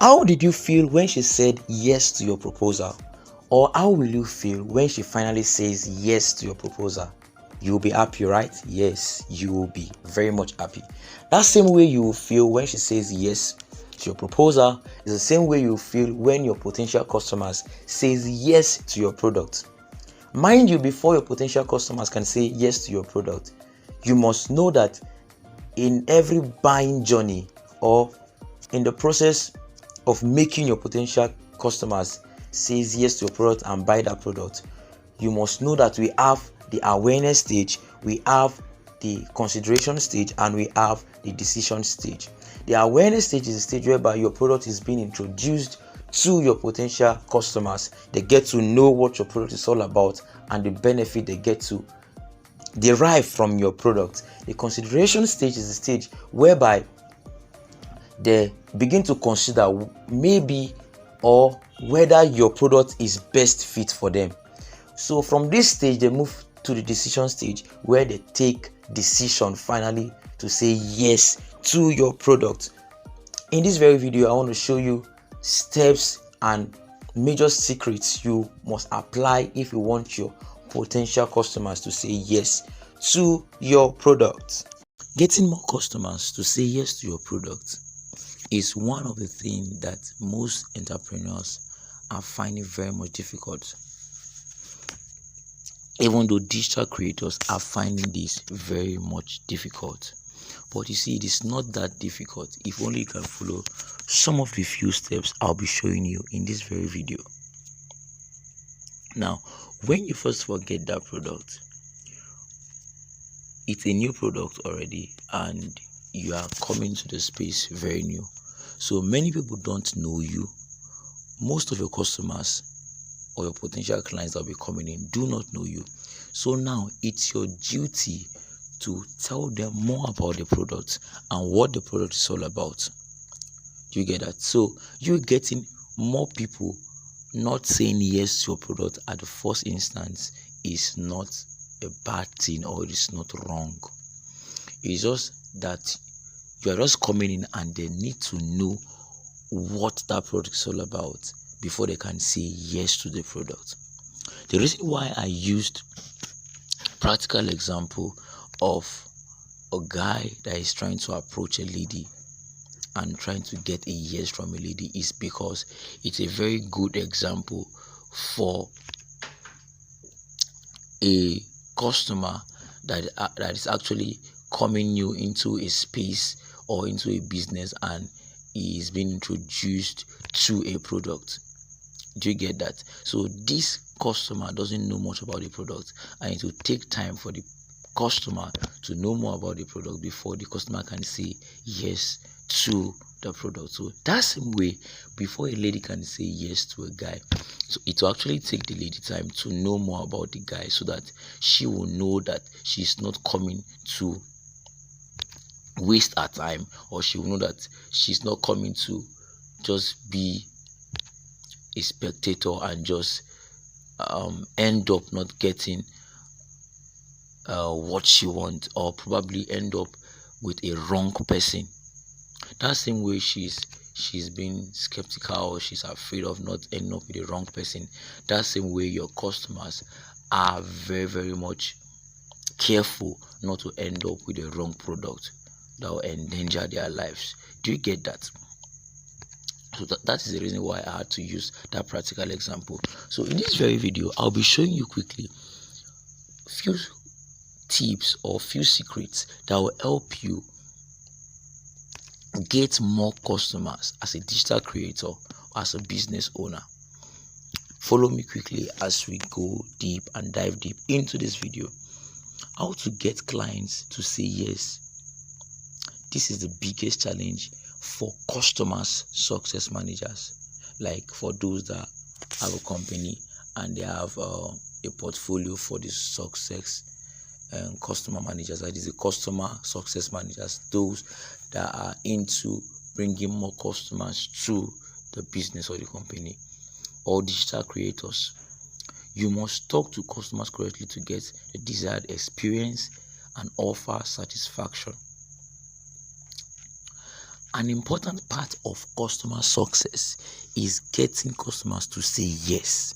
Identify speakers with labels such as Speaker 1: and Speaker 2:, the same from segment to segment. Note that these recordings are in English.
Speaker 1: How did you feel when she said yes to your proposal? Or how will you feel when she finally says yes to your proposal? You'll be happy, right? Yes, you will be very much happy. That same way you will feel when she says yes to your proposal is the same way you feel when your potential customers says yes to your product. Mind you, before your potential customers can say yes to your product, you must know that in every buying journey or in the process of making your potential customers says yes to your product and buy that product, you must know that we have the awareness stage, we have the consideration stage, and we have the decision stage. The awareness stage is the stage whereby your product is being introduced to your potential customers. They get to know what your product is all about and the benefit they get to derive from your product. The consideration stage is the stage whereby they begin to consider maybe or whether your product is best fit for them. So from this stage, they move to the decision stage where they take decision finally to say yes to your product. In this very video, I want to show you steps and major secrets you must apply if you want your potential customers to say yes to your product. Getting more customers to say yes to your product is one of the things that most entrepreneurs are finding very much difficult. Even though digital creators are finding this very much difficult. But you see, it is not that difficult if only you can follow some of the few steps I'll be showing you in this very video. Now, when you first get that product, it's a new product already and you are coming to the space very new. So many people don't know you. Most of your customers or your potential clients that will be coming in do not know you. So now it's your duty to tell them more about the product and what the product is all about. Do you get that? So you're getting more people not saying yes to your product at the first instance is not a bad thing or it is not wrong. It's just that you are just coming in and they need to know what that product is all about before they can say yes to the product. The reason why I used practical example of a guy that is trying to approach a lady and trying to get a yes from a lady is because it's a very good example for a customer that is actually coming new into a space or into a business and is being introduced to a product. Do you get that? So this customer doesn't know much about the product and it will take time for the customer to know more about the product before the customer can say yes to the product. So that's the way before a lady can say yes to a guy, so it will actually take the lady time to know more about the guy so that she will know that she's not coming to waste her time, or she will know that she's not coming to just be a spectator and just end up not getting what she wants, or probably end up with a wrong person. That same way she's been skeptical or she's afraid of not ending up with the wrong person, that same way your customers are very, very much careful not to end up with a wrong product that will endanger their lives. Do you get that? So that is the reason why I had to use that practical example. So in this very video, I'll be showing you quickly few tips or few secrets that will help you get more customers as a digital creator or as a business owner. Follow me quickly as we go deep and dive deep into this video. How to get clients to say yes. This is the biggest challenge for customers success managers, like for those that have a company and they have a portfolio for the success customer managers. That is the customer success managers, those that are into bringing more customers to the business or the company, or digital creators. You must talk to customers correctly to get the desired experience and offer satisfaction. An important part of customer success is getting customers to say yes.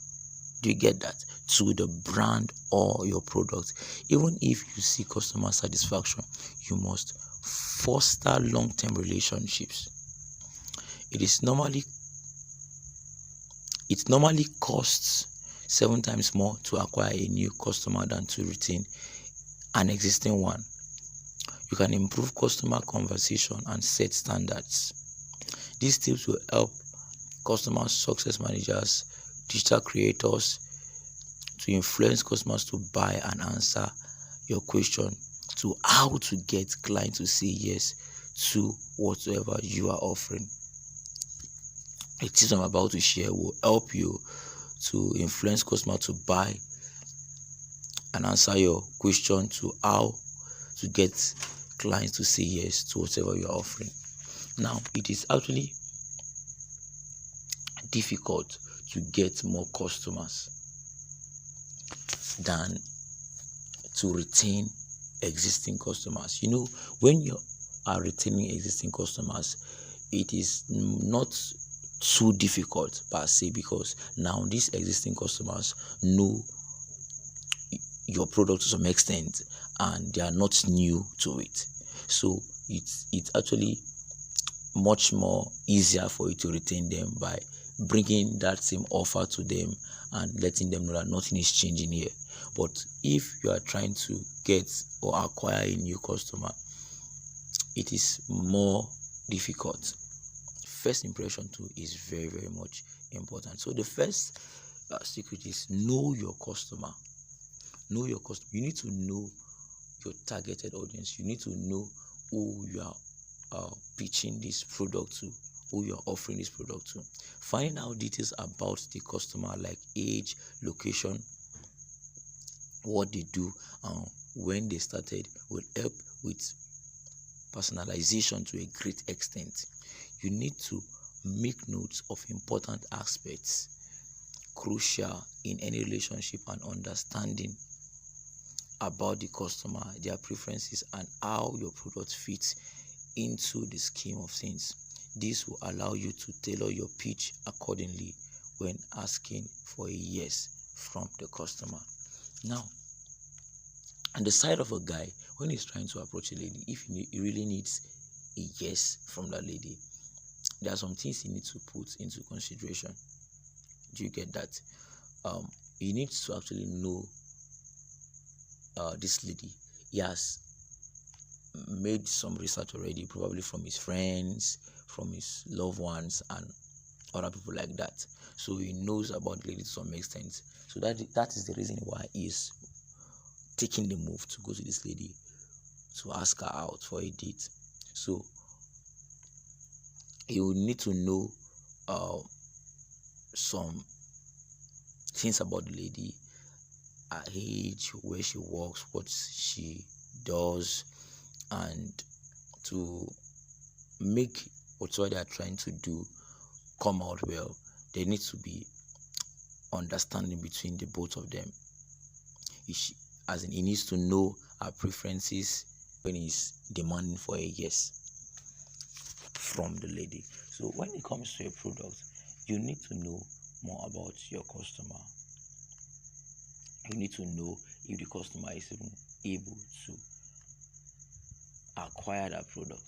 Speaker 1: Do you get that? To the brand or your product. Even if you see customer satisfaction, you must foster long-term relationships. It normally costs 7 times more to acquire a new customer than to retain an existing one. You can improve customer conversation and set standards. These tips will help customer success managers, digital creators to influence customers to buy and answer your question to how to get clients to say yes to whatever you are offering. The tips I'm about to share will help you to influence customers to buy and answer your question to how to get clients to say yes to whatever you are offering. Now, it is actually difficult to get more customers than to retain existing customers. When you are retaining existing customers, it is not too difficult per se, because now these existing customers know your product to some extent and they are not new to it. So it's actually much more easier for you to retain them by bringing that same offer to them and letting them know that nothing is changing here. But if you are trying to get or acquire a new customer, it is more difficult. First impression too is very, very much important. So the first secret is know your customer. Know your customer. You need to know your targeted audience. You need to know who you are pitching this product to, who you are offering this product to. Finding out details about the customer like age, location, what they do, and when they started will help with personalization to a great extent. You need to make notes of important aspects crucial in any relationship and understanding about the customer, their preferences, and how your product fits into the scheme of things. This will allow you to tailor your pitch accordingly when asking for a yes from the customer. Now, on the side of a guy, when he's trying to approach a lady, if he really needs a yes from that lady, there are some things he needs to put into consideration. Do you get that? He needs to actually know this lady. He has made some research already, probably from his friends, from his loved ones, and other people like that. So he knows about the lady to some extent. So that is the reason why he's taking the move to go to this lady to ask her out for a date. So he will need to know some things about the lady, her age, where she works, what she does, and to make whatever they are trying to do come out well, there needs to be understanding between the both of them. He needs to know her preferences when he's demanding for a yes from the lady. So when it comes to a product, you need to know more about your customer. You need to know if the customer is even able to acquire that product.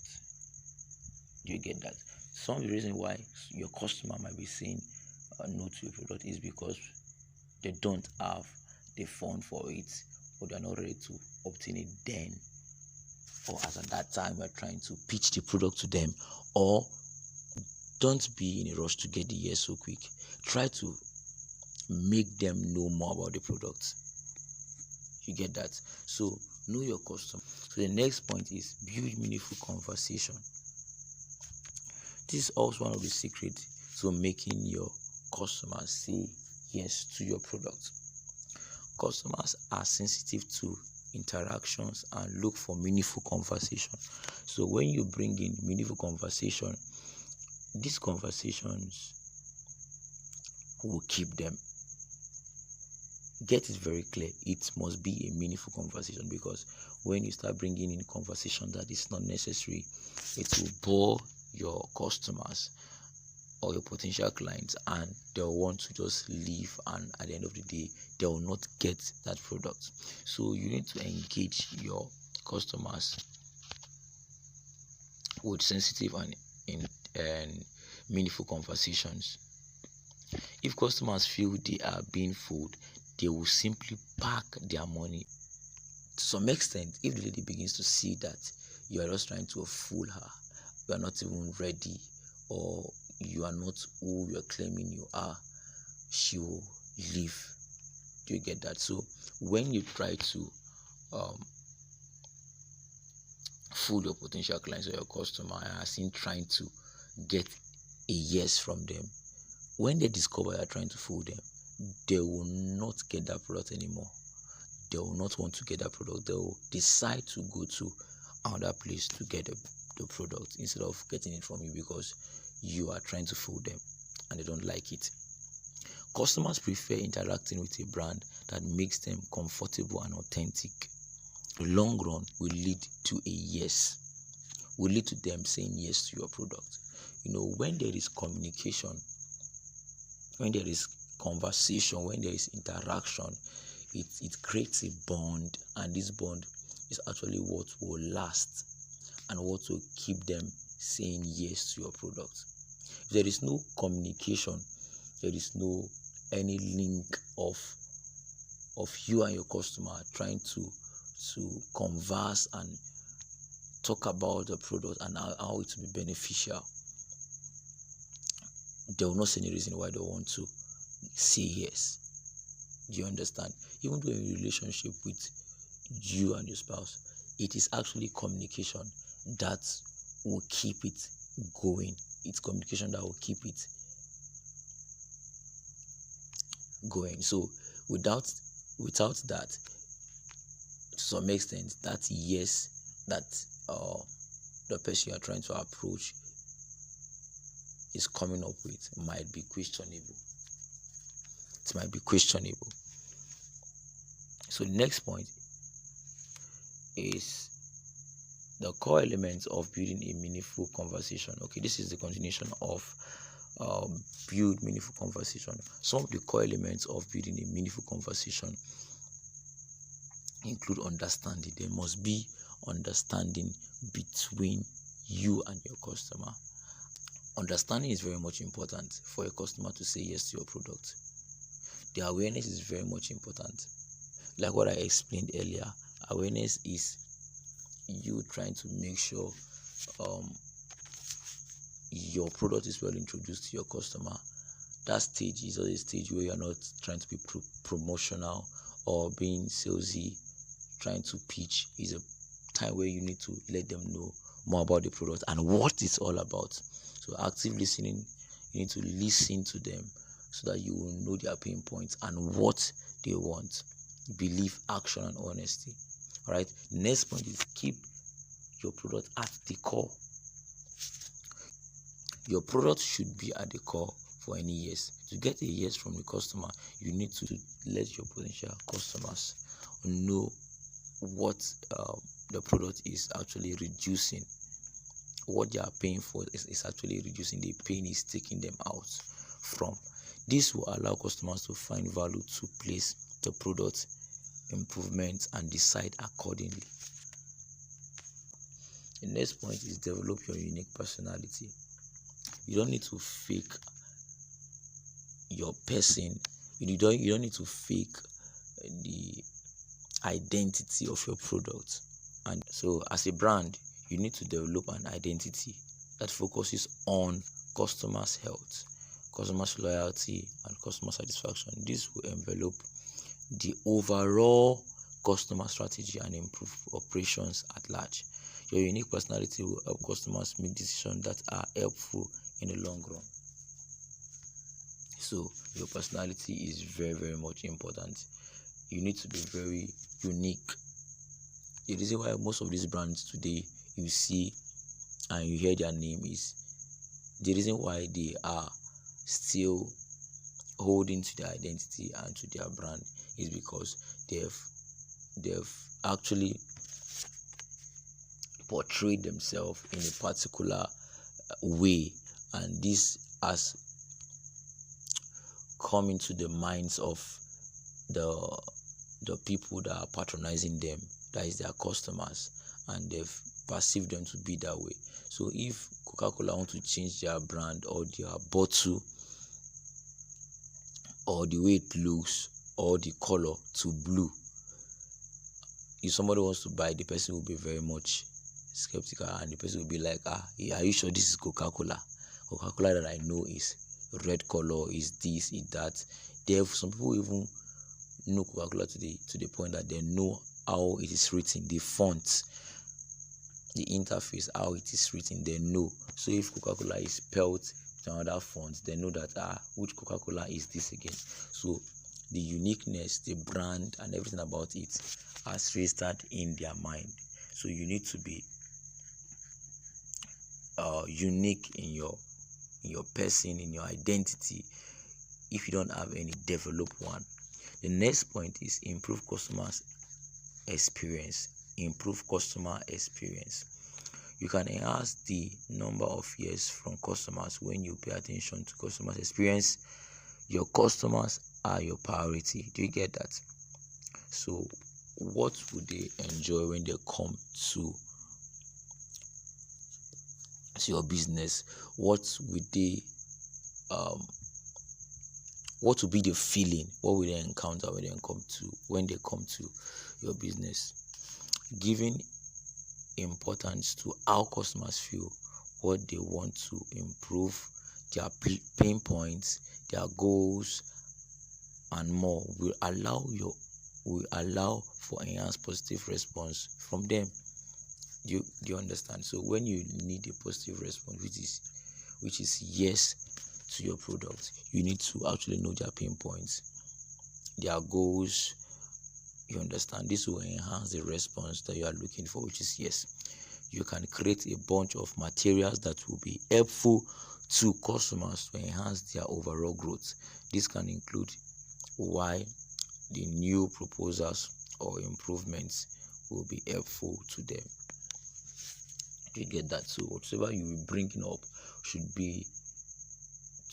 Speaker 1: Do you get that? Some of the reason why your customer might be saying no to your product is because they don't have the fund for it, or they're not ready to obtain it then, or as at that time you're trying to pitch the product to them. Or don't be in a rush to get the yes so quick. Try to make them know more about the product. You get that? So know your customer. So the next point is build meaningful conversation. This is also one of the secrets to making your customers say yes to your product. Customers are sensitive to interactions and look for meaningful conversation. So when you bring in meaningful conversation, these conversations will keep them. Get it very clear. It must be a meaningful conversation, because when you start bringing in conversation that is not necessary, it will bore your customers or your potential clients, and they'll want to just leave, and at the end of the day they will not get that product. So you need to engage your customers with sensitive and meaningful conversations. If customers feel they are being fooled, they will simply pack their money. To some extent, if the lady begins to see that you are just trying to fool her, you are not even ready, or you are not who you are claiming you are, she will leave. Do you get that? So when you try to fool your potential clients or your customer and are seen trying to get a yes from them, when they discover you're trying to fool them, they will not get that product anymore. They will not want to get that product. They will decide to go to another place to get the product instead of getting it from you, because you are trying to fool them and they don't like it. Customers prefer interacting with a brand that makes them comfortable and authentic. The long run will lead to a yes, will lead to them saying yes to your product. When there is communication, when there is conversation, when there is interaction, it creates a bond, and this bond is actually what will last and what will keep them saying yes to your product. If there is no communication, there is no any link of you and your customer trying to converse and talk about the product and how it will be beneficial, they will not see any reason why they want to say yes. Do you understand? Even though in a relationship with you and your spouse, it is actually communication that will keep it going. It's communication that will keep it going. So without that, to some extent, that yes that the person you are trying to approach is coming up with might be questionable. It might be questionable. So the next point is the core elements of building a meaningful conversation. Okay, this is the continuation of build meaningful conversation. Some of the core elements of building a meaningful conversation include understanding. There must be understanding between you and your customer. Understanding is very much important for a customer to say yes to your product. The awareness is very much important. Like what I explained earlier, awareness is you trying to make sure your product is well introduced to your customer. That stage is a stage where you're not trying to be promotional or being salesy, trying to pitch. Is a time where you need to let them know more about the product and what it's all about. So active listening, you need to listen to them so that you will know their pain points and what they want. Belief, action, and honesty. All right. Next point is keep your product at the core. Your product should be at the core for any yes. To get a yes from the customer, you need to let your potential customers know what the product is actually reducing. What they are paying for is actually reducing. The pain is taking them out from. This will allow customers to find value to place the product improvements and decide accordingly. The next point is develop your unique personality. You don't need to fake your person. You don't need to fake the identity of your product. And so as a brand, you need to develop an identity that focuses on customers' health, customers' loyalty, and customer satisfaction. This will envelop the overall customer strategy and improve operations at large. Your unique personality will help customers make decisions that are helpful in the long run. So your personality is very, very much important. You need to be very unique. The reason why most of these brands today you see and you hear their name is the reason why they are still holding to their identity and to their brand is because they've actually portrayed themselves in a particular way, and this has come into the minds of the people that are patronizing them, that is their customers, and they've perceived them to be that way. So if Coca-Cola want to change their brand or their bottle or the way it looks or the color to blue, if somebody wants to buy, the person will be very much skeptical, and the person will be like, are you sure this is Coca-Cola? Coca-Cola that I know is red color, is this, is that. Some people even know Coca-Cola to the point that they know how it is written, the font, the interface, how it is written, they know. So if Coca-Cola is spelled with another font, they know that which Coca-Cola is this again. So the uniqueness, the brand, and everything about it has registered in their mind. So you need to be unique in your person, in your identity. If you don't have any, develop one. The next point is improve customers experience. Improve customer experience. You can enhance the number of years from customers when you pay attention to customers experience. Your customers are your priority. Do you get that? So what would they enjoy when they come to your business? What would they what will be the feeling? What will they encounter when they come to your business? Giving importance to how customers feel, what they want to improve, their pain points, their goals, and more will allow for enhanced positive response from them. Do you understand? So when you need a positive response, which is yes to your product, you need to actually know their pain points, their goals. You understand? This will enhance the response that you are looking for, which is yes. You can create a bunch of materials that will be helpful to customers to enhance their overall growth. This can include why the new proposals or improvements will be helpful to them. You get that? So whatever you will bring up should be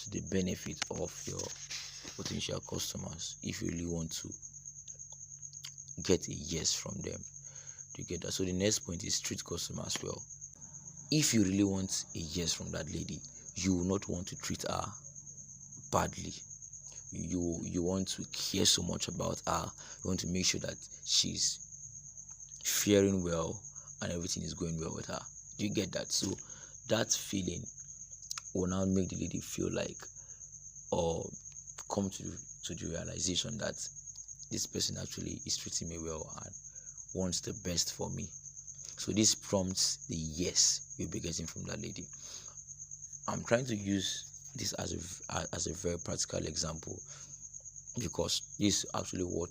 Speaker 1: to the benefit of your potential customers if you really want to get a yes from them. You get that? So the next point is treat customers well. If you really want a yes from that lady, you will not want to treat her badly. You want to care so much about her. You want to make sure that she's faring well and everything is going well with her. Do you get that? So that feeling will now make the lady feel like, or come to the realization that this person actually is treating me well and wants the best for me. So this prompts the yes you'll be getting from that lady. I'm trying to use this as a very practical example because this is actually what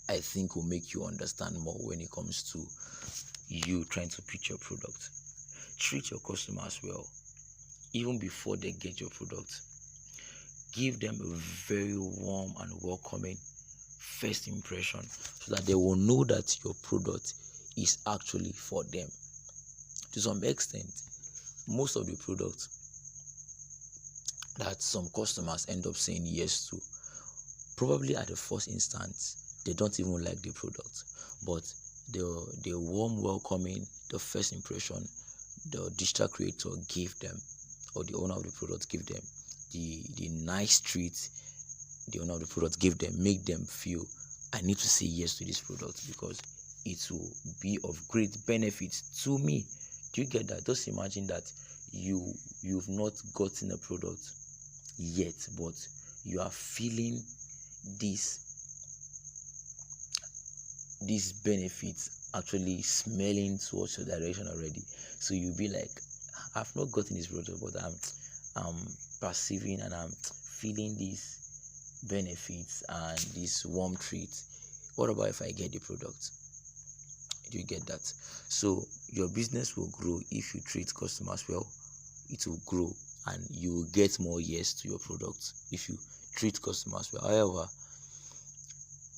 Speaker 1: I think will make you understand more when it comes to you trying to pitch your product. Treat your customers well even before they get your product. Give them a very warm and welcoming first impression so that they will know that your product is actually for them. To some extent, most of the products that some customers end up saying yes to, probably at the first instance, they don't even like the product, but the warm welcoming, the first impression the digital creator gave them, or the owner of the product gave them, the nice treat the owner of the product gave them, make them feel, I need to say yes to this product because it will be of great benefit to me. Do you get that? Just imagine that you've not gotten a product yet, but you are feeling these benefits actually smelling towards your direction already. So you'll be like, I've not gotten this product, but I'm perceiving and I'm feeling these benefits and this warm treat. What about if I get the product? Do you get that? So your business will grow if you treat customers well. It will grow and you will get more yes to your product if you treat customers well. However,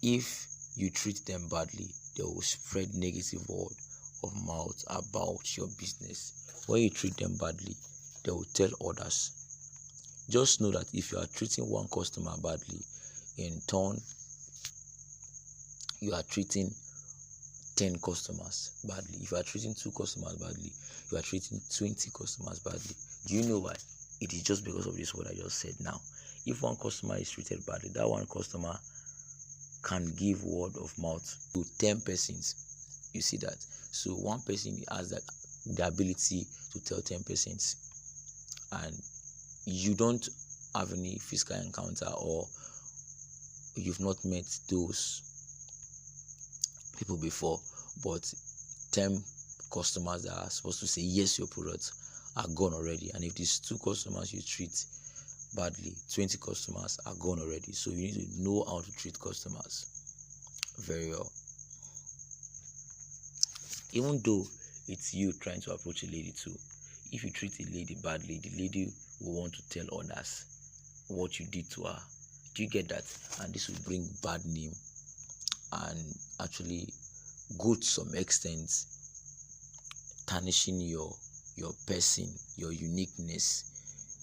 Speaker 1: if you treat them badly, they will spread negative word of mouth about your business. when you treat them badly, they will tell others. Just know that if you are treating one customer badly, in turn you are treating 10 customers badly. If you are treating 2 customers badly, you are treating 20 customers badly. Do you know why? It is just because of this what I just said now. If one customer is treated badly, that one customer can give word of mouth to 10 persons. You see that? So one person has the ability to tell 10 persons, and you don't have any physical encounter, or you've not met those people before, but 10 customers that are supposed to say yes to your product are gone already. And if these 2 customers you treat badly, 20 customers are gone already. So you need to know how to treat customers very well. Even though it's you trying to approach a lady too, if you treat a lady badly, the lady will want to tell others what you did to her. Do you get that? And this will bring bad name, and actually go to some extent tarnishing your person, your uniqueness,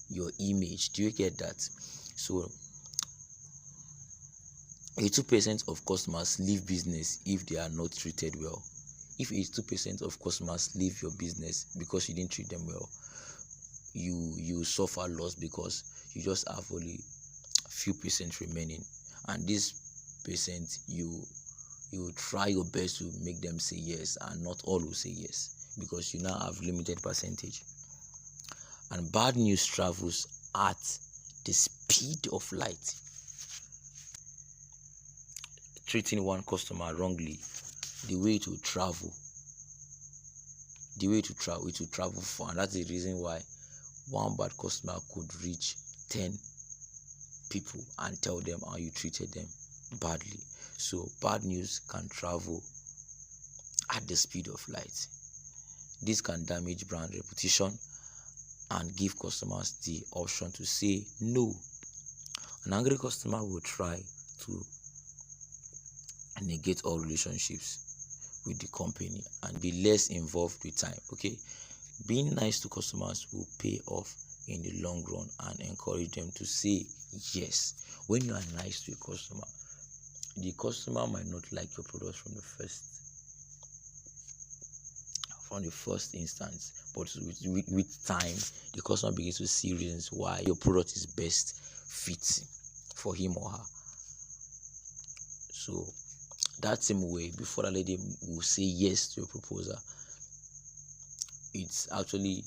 Speaker 1: your image. Do you get that? So 82% of customers leave business if they are not treated well. If 82% of customers leave your business because you didn't treat them well, you suffer loss, because you just have only few percent remaining, and this percent you try your best to make them say yes, and not all will say yes, because you now have limited percentage. And bad news travels at the speed of light. Treating one customer wrongly, the way to travel, it will travel far. And that's the reason why one bad customer could reach 10 people and tell them how you treated them badly. So bad news can travel at the speed of light. This can damage brand reputation and give customers the option to say no. An angry customer will try to negate all relationships with the company and be less involved with time. Okay, being nice to customers will pay off in the long run, and encourage them to say yes. When you are nice to a customer, the customer might not like your product from the first instance, but with time, the customer begins to see reasons why your product is best fit for him or her. So that same way, before that lady will say yes to your proposal, it's actually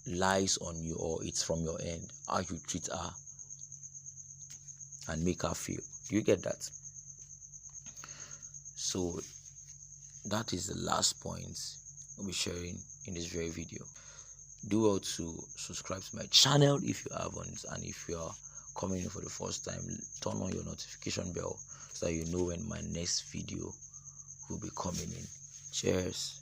Speaker 1: lies on you, or it's from your end, how you treat her and make her feel. Do you get that? So that is the last point I'll be sharing in this very video. Do well to subscribe to my channel if you haven't, and if you are coming in for the first time, turn on your notification bell so that you know when my next video will be coming in. Cheers.